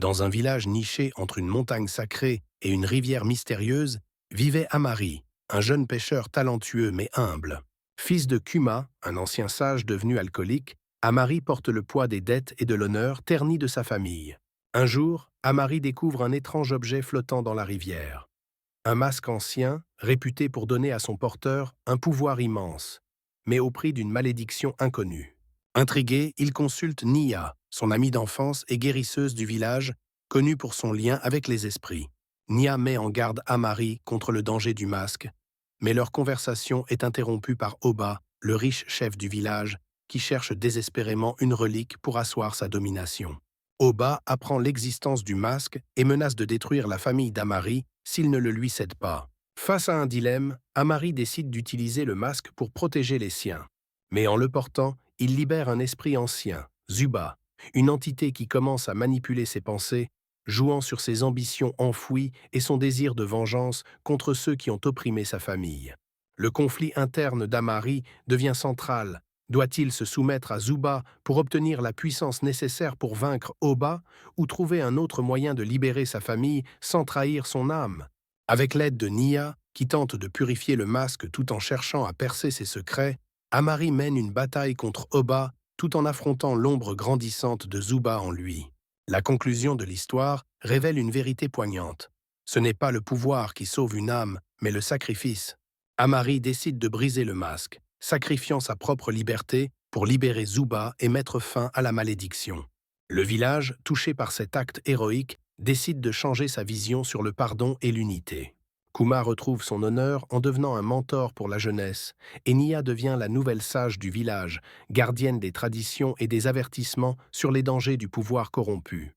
Dans un village niché entre une montagne sacrée et une rivière mystérieuse, vivait Amari, un jeune pêcheur talentueux mais humble. Fils de Kuma, un ancien sage devenu alcoolique, Amari porte le poids des dettes et de l'honneur terni de sa famille. Un jour, Amari découvre un étrange objet flottant dans la rivière. Un masque ancien, réputé pour donner à son porteur un pouvoir immense, mais au prix d'une malédiction inconnue. Intrigué, il consulte Nia, son amie d'enfance et guérisseuse du village, connue pour son lien avec les esprits. Nia met en garde Amari contre le danger du masque, mais leur conversation est interrompue par Oba, le riche chef du village, qui cherche désespérément une relique pour asseoir sa domination. Oba apprend l'existence du masque et menace de détruire la famille d'Amari s'il ne le lui cède pas. Face à un dilemme, Amari décide d'utiliser le masque pour protéger les siens. Mais en le portant, il libère un esprit ancien, Zuba, une entité qui commence à manipuler ses pensées, jouant sur ses ambitions enfouies et son désir de vengeance contre ceux qui ont opprimé sa famille. Le conflit interne d'Amari devient central. Doit-il se soumettre à Zuba pour obtenir la puissance nécessaire pour vaincre Oba ou trouver un autre moyen de libérer sa famille sans trahir son âme? Avec l'aide de Nia, qui tente de purifier le masque tout en cherchant à percer ses secrets, Amari mène une bataille contre Oba tout en affrontant l'ombre grandissante de Zuba en lui. La conclusion de l'histoire révèle une vérité poignante. Ce n'est pas le pouvoir qui sauve une âme, mais le sacrifice. Amari décide de briser le masque, sacrifiant sa propre liberté pour libérer Zuba et mettre fin à la malédiction. Le village, touché par cet acte héroïque, décide de changer sa vision sur le pardon et l'unité. Kuma retrouve son honneur en devenant un mentor pour la jeunesse, et Nia devient la nouvelle sage du village, gardienne des traditions et des avertissements sur les dangers du pouvoir corrompu.